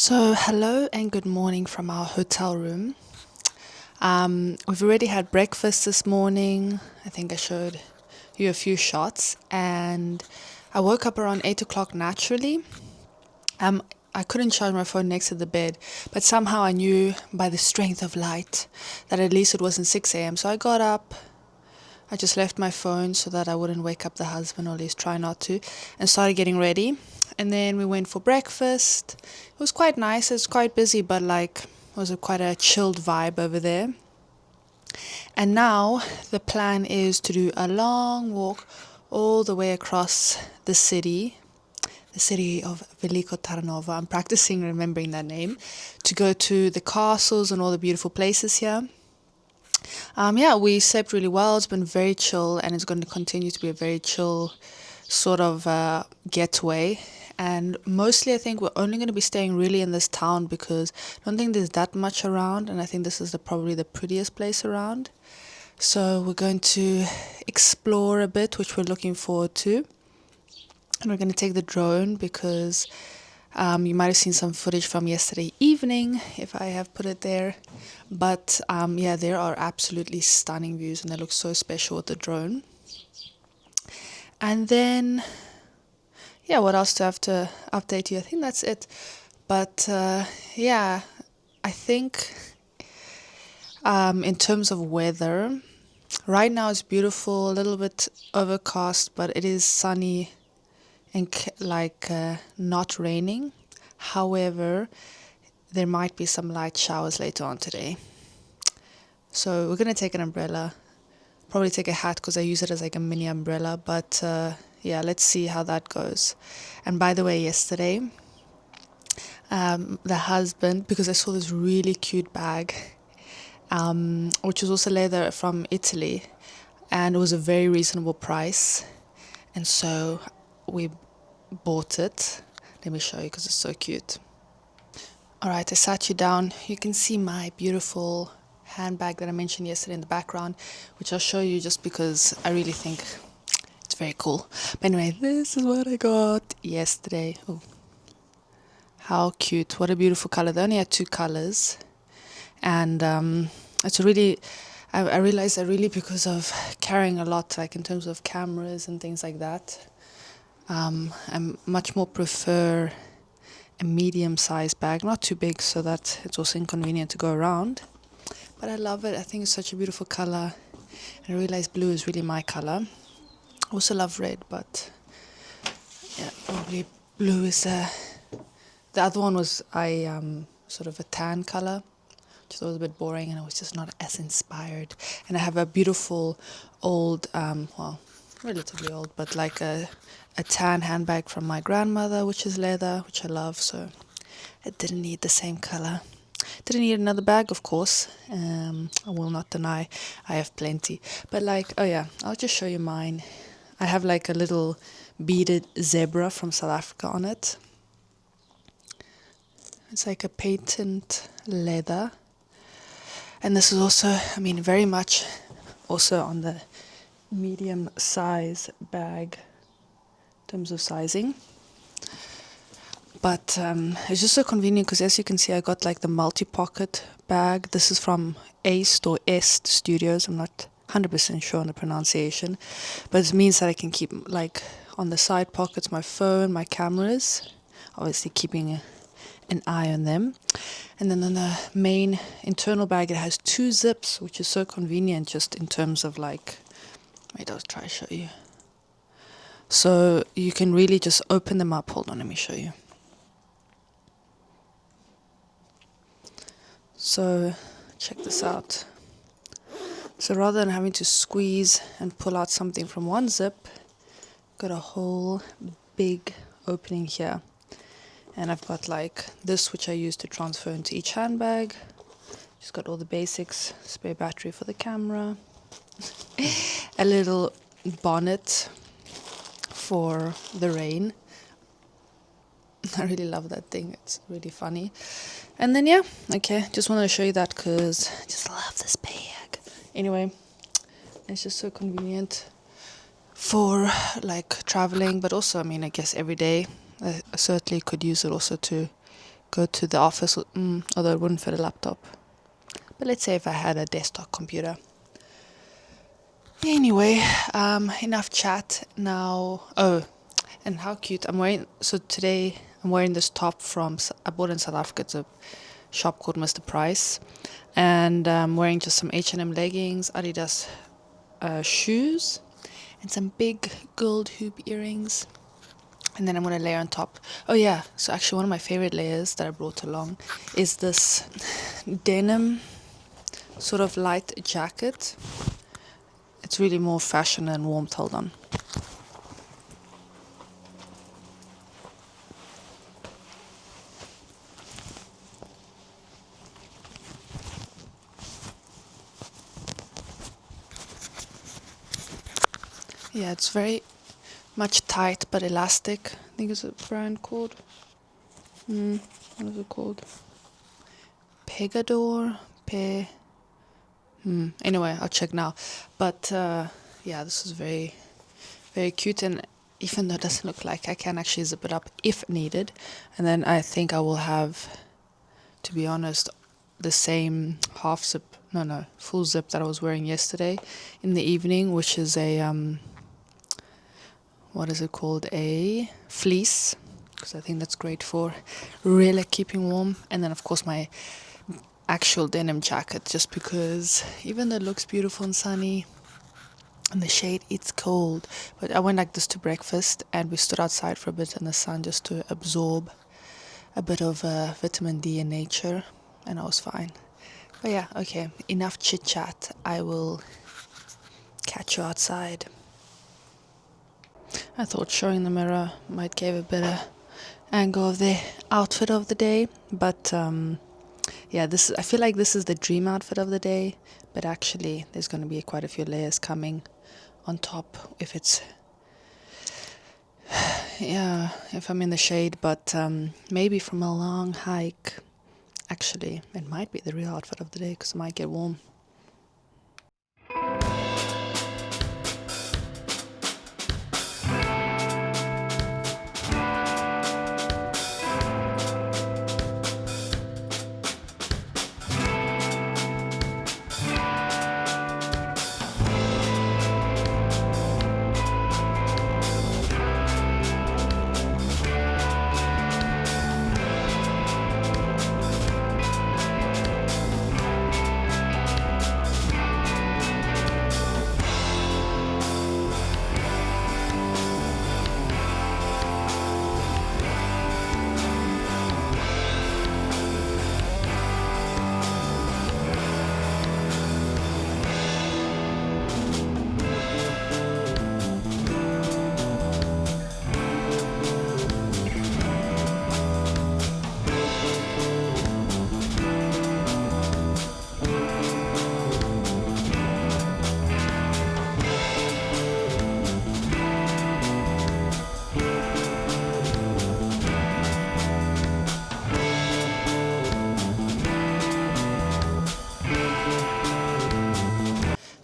So, hello and good morning from our hotel room. We've already had breakfast this morning. I think I showed you a few shots, and I woke up around 8 o'clock naturally. Um, I couldn't charge my phone next to the bed, but somehow I knew by the strength of light that at least it wasn't 6 a.m. So I got up. I just left my phone so that I wouldn't wake up the husband, or at least try not to, and started getting ready. And then we went for breakfast. It was quite nice. It was quite busy, but it was quite a chilled vibe over there. And now the plan is to do a long walk all the way across the city of Veliko Tarnovo. I'm practicing remembering that name, to go to the castles and all the beautiful places here. We slept really well. It's been very chill, and it's going to continue to be a very chill sort of getaway. And mostly, I think we're only going to be staying really in this town because I don't think there's that much around, and I think this is probably the prettiest place around. So we're going to explore a bit, which we're looking forward to. And we're going to take the drone because you might have seen some footage from yesterday evening, if I have put it there. But there are absolutely stunning views, and they look so special with the drone. And then, what else do I have to update you? I think that's it. But I think in terms of weather, right now it's beautiful, a little bit overcast, but it is sunny and not raining. However, there might be some light showers later on today. So we're going to take an umbrella, probably take a hat because I use it as like a mini umbrella. But let's see how that goes. And by the way, yesterday, the husband, because I saw this really cute bag, which was also leather from Italy, and it was a very reasonable price. And so we bought it. Let me show you because it's so cute. All right, I sat you down. You can see my beautiful handbag that I mentioned yesterday in the background, which I'll show you just because I really think it's very cool. But anyway, this is what I got yesterday. Oh, how cute. What a beautiful color. They only had two colors. And it's really, I realized that really because of carrying a lot, like in terms of cameras and things like that, I much more prefer a medium-sized bag, not too big so that it's also inconvenient to go around. But I love it. I think it's such a beautiful color. And I realized blue is really my color. I also love red, but probably blue is the other one was sort of a tan color, which was a bit boring, and it was just not as inspired. And I have a beautiful old, relatively old, but like a tan handbag from my grandmother, which is leather, which I love. So I didn't need the same color. Didn't need another bag, of course. I will not deny I have plenty. But I'll just show you mine. I have like a little beaded zebra from South Africa on it. It's like a patent leather. And this is also, very much also on the medium size bag in terms of sizing. But it's just so convenient because, as you can see, I got like the multi-pocket bag. This is from Ace or Est Studios. I'm not 100% sure on the pronunciation, but it means that I can keep like on the side pockets my phone, my cameras, obviously keeping an eye on them. And then on the main internal bag, it has two zips, which is so convenient just in terms of wait, I'll try to show you. So you can really just open them up. Hold on, let me show you. So check this out. So rather than having to squeeze and pull out something from one zip, got a whole big opening here. And I've got like this, which I use to transfer into each handbag. Just got all the basics, spare battery for the camera, a little bonnet for the rain. I really love that thing. It's really funny. And then just wanted to show you that because I just love this bag. Anyway, it's just so convenient for like traveling, but also I guess every day. I certainly could use it also to go to the office, although it wouldn't fit a laptop. But let's say if I had a desktop computer. Anyway, enough chat now. Oh, and how cute. Today I'm wearing this top I bought in South Africa. It's a shop called Mr. Price. And I'm wearing just some H&M leggings, Adidas shoes, and some big gold hoop earrings. And then I'm going to layer on top. Oh yeah, so actually one of my favorite layers that I brought along is this denim sort of light jacket. It's really more fashion and warmth. Hold on. Yeah, it's very much tight but elastic. I think it's a brand called, what is it called? Pegador? Anyway, I'll check now. But yeah, this is very, very cute. And even though it doesn't look like, I can actually zip it up if needed. And then I think I will have, to be honest, the same full zip that I was wearing yesterday in the evening, which is a what is it called? A fleece, because I think that's great for really keeping warm. And then of course my actual denim jacket, just because even though it looks beautiful and sunny in the shade, it's cold. But I went like this to breakfast and we stood outside for a bit in the sun just to absorb a bit of vitamin D in nature, and I was fine. But yeah, okay, enough chit chat. I will catch you outside. I thought showing the mirror might give a better angle of the outfit of the day, but yeah, I feel like this is the dream outfit of the day, but actually there's going to be quite a few layers coming on top if I'm in the shade, but maybe from a long hike, actually it might be the real outfit of the day because it might get warm.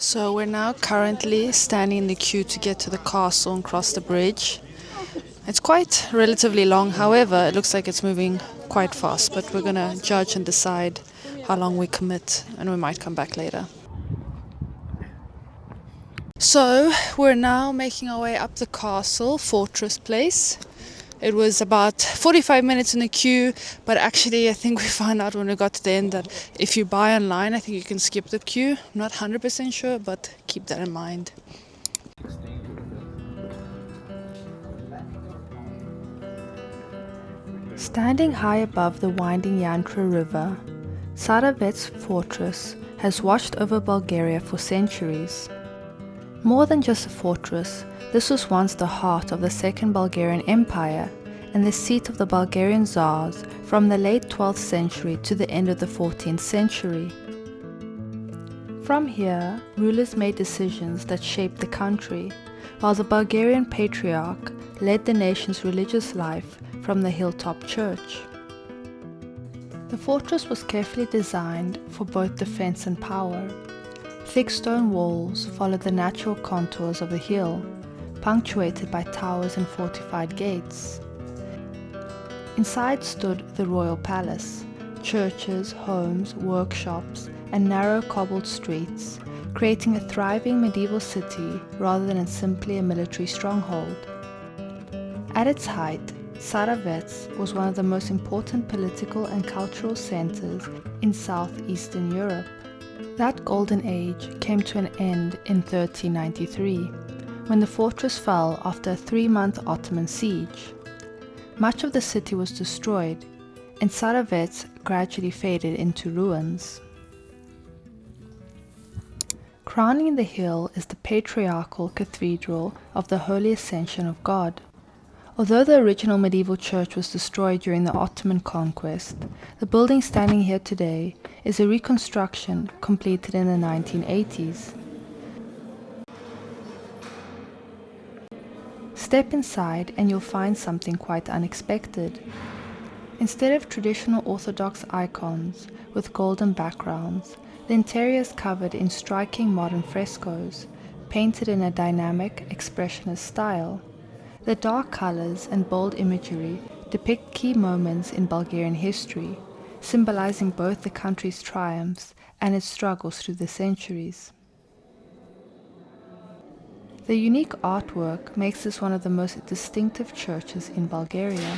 So we're now currently standing in the queue to get to the castle and cross the bridge. It's quite relatively long, however, it looks like it's moving quite fast, but we're going to judge and decide how long we commit, and we might come back later. So we're now making our way up the castle, Fortress Place. It was about 45 minutes in the queue, but actually I think we found out when we got to the end that if you buy online, I think you can skip the queue. I'm not 100% sure, but keep that in mind. Standing high above the winding Yantra River, Saravet's fortress has watched over Bulgaria for centuries. More than just a fortress, this was once the heart of the Second Bulgarian Empire and the seat of the Bulgarian Tsars from the late 12th century to the end of the 14th century. From here, rulers made decisions that shaped the country, while the Bulgarian Patriarch led the nation's religious life from the hilltop church. The fortress was carefully designed for both defense and power. Thick stone walls followed the natural contours of the hill, punctuated by towers and fortified gates. Inside stood the royal palace, churches, homes, workshops, and narrow cobbled streets, creating a thriving medieval city rather than simply a military stronghold. At its height, Saravets was one of the most important political and cultural centers in southeastern Europe. That golden age came to an end in 1393, when the fortress fell after a 3-month Ottoman siege. Much of the city was destroyed, and Saravets gradually faded into ruins. Crowning the hill is the patriarchal cathedral of the Holy Ascension of God. Although the original medieval church was destroyed during the Ottoman conquest, the building standing here today is a reconstruction completed in the 1980s. Step inside and you'll find something quite unexpected. Instead of traditional Orthodox icons with golden backgrounds, the interior is covered in striking modern frescoes, painted in a dynamic, expressionist style. The dark colors and bold imagery depict key moments in Bulgarian history, symbolizing both the country's triumphs and its struggles through the centuries. The unique artwork makes this one of the most distinctive churches in Bulgaria.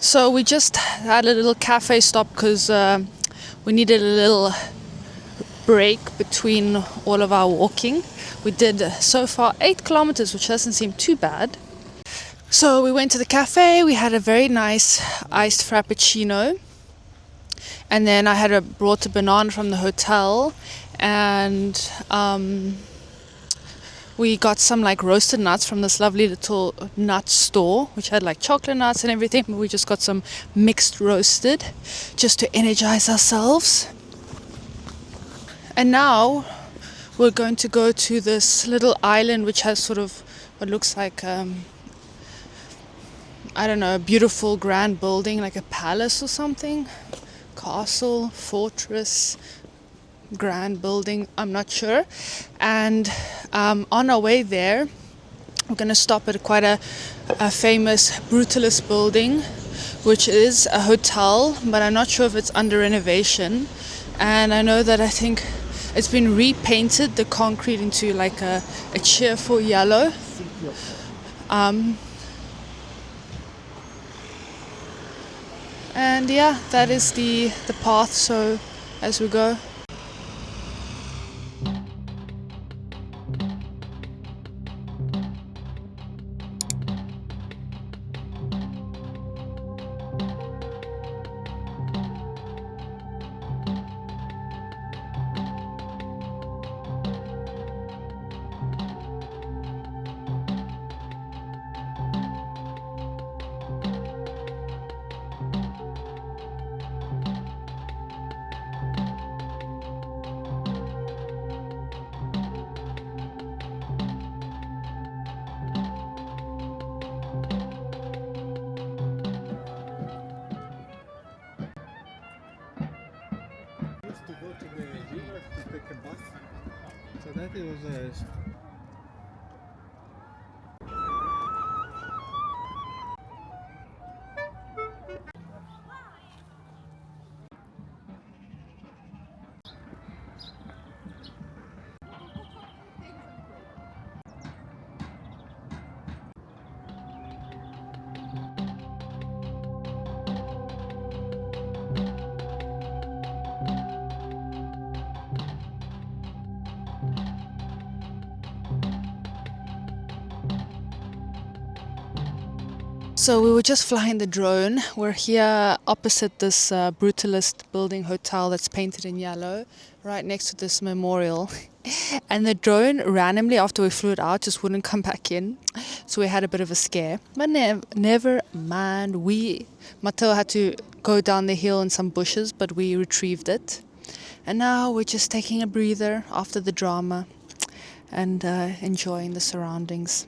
So we just had a little cafe stop because we needed a little break between all of our walking. We did so far 8 kilometers, which doesn't seem too bad. So we went to the cafe, we had a very nice iced frappuccino, and then I had brought a banana from the hotel, and we got some like roasted nuts from this lovely little nut store, which had like chocolate nuts and everything, but we just got some mixed roasted just to energize ourselves. And now we're going to go to this little island which has sort of what looks like I don't know, a beautiful grand building, like a palace or something, castle, fortress, grand building, I'm not sure. And on our way there We're going to stop at quite a famous brutalist building, which is a hotel, but I'm not sure if it's under renovation. And I know that I think it's been repainted, the concrete, into like a cheerful yellow. And yeah, that is the path, so as we go. Used to go to the river to take a bath. So that it was a So we were just flying the drone. We're here opposite this brutalist building hotel that's painted in yellow, right next to this memorial. And the drone randomly, after we flew it out, just wouldn't come back in. So we had a bit of a scare. But never mind. Matteo had to go down the hill in some bushes, but we retrieved it. And now we're just taking a breather after the drama and enjoying the surroundings.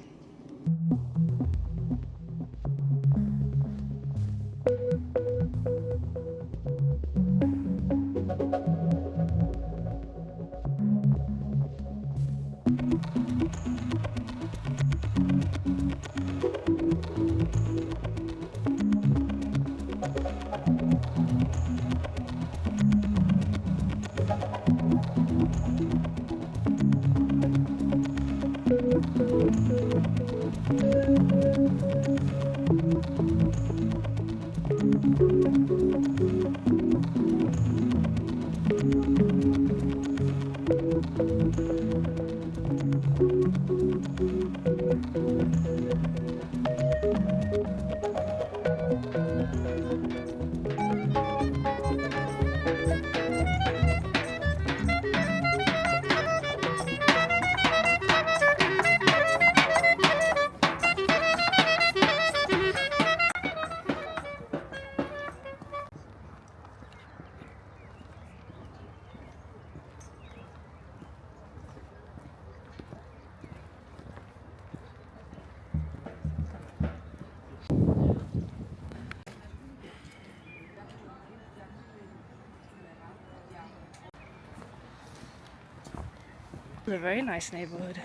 It's a very nice neighborhood.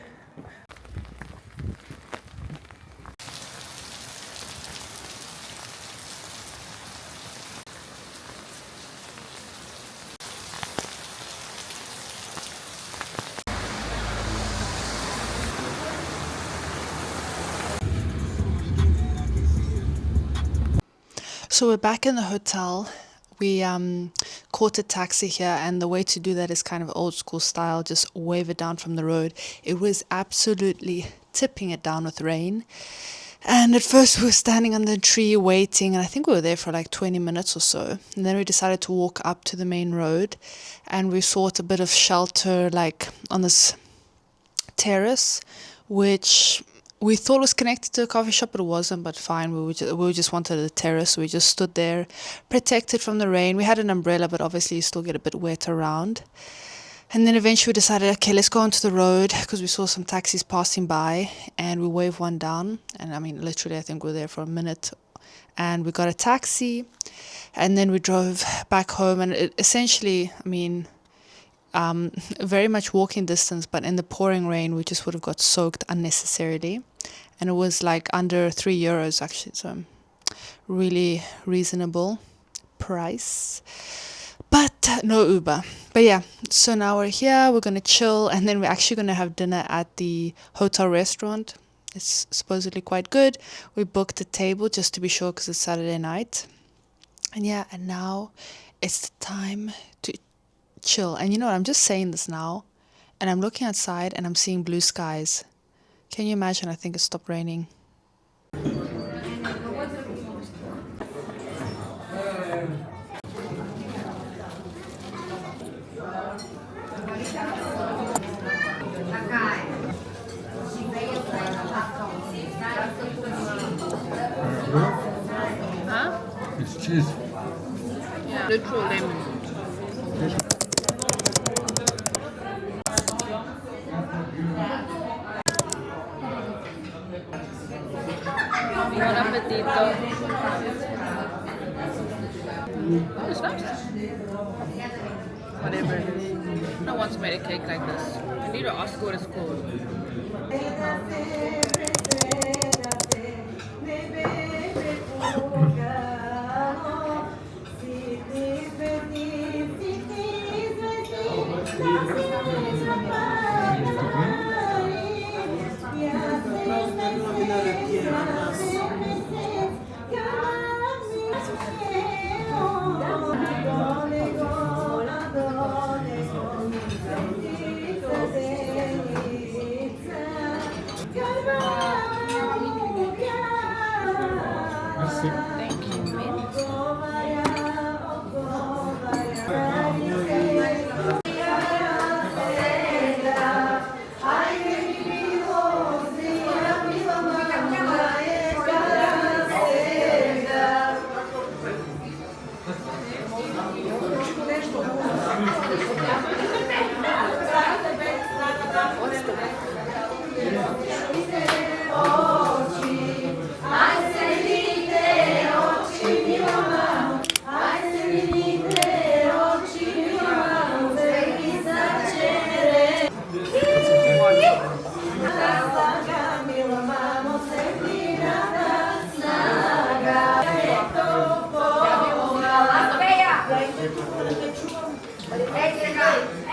So we're back in the hotel. We caught a taxi here, and the way to do that is kind of old school style, just wave it down from the road. It was absolutely tipping it down with rain. And at first we were standing under a tree waiting, and I think we were there for like 20 minutes or so. And then we decided to walk up to the main road, and we sought a bit of shelter like on this terrace, which we thought was connected to a coffee shop, but it wasn't. But fine, we just wanted a terrace. So we just stood there, protected from the rain. We had an umbrella, but obviously you still get a bit wet around. And then eventually we decided, okay, let's go onto the road, because we saw some taxis passing by, and we waved one down. And I mean, literally, I think we were there for a minute, and we got a taxi, and then we drove back home. And essentially, I mean, very much walking distance, but in the pouring rain, we just would have got soaked unnecessarily. And it was like under €3 actually, so really reasonable price. But no Uber. But yeah, so now we're here, we're gonna chill, and then we're actually gonna have dinner at the hotel restaurant. It's supposedly quite good. We booked a table just to be sure because it's Saturday night. And yeah, and now it's the time to chill. And you know what, I'm just saying this now, and I'm looking outside and I'm seeing blue skies. Can you imagine? I think it stopped raining. Huh? It's cheese. Yeah. Literal lemon. Buon appetito. Oh, it's nice. Whatever it is. I once made a cake like this. I need to ask what it's called. Thank you, man.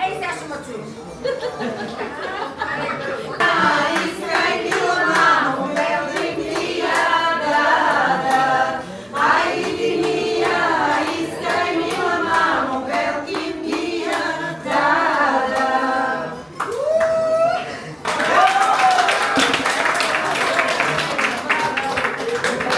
Ej, se ja šumaču.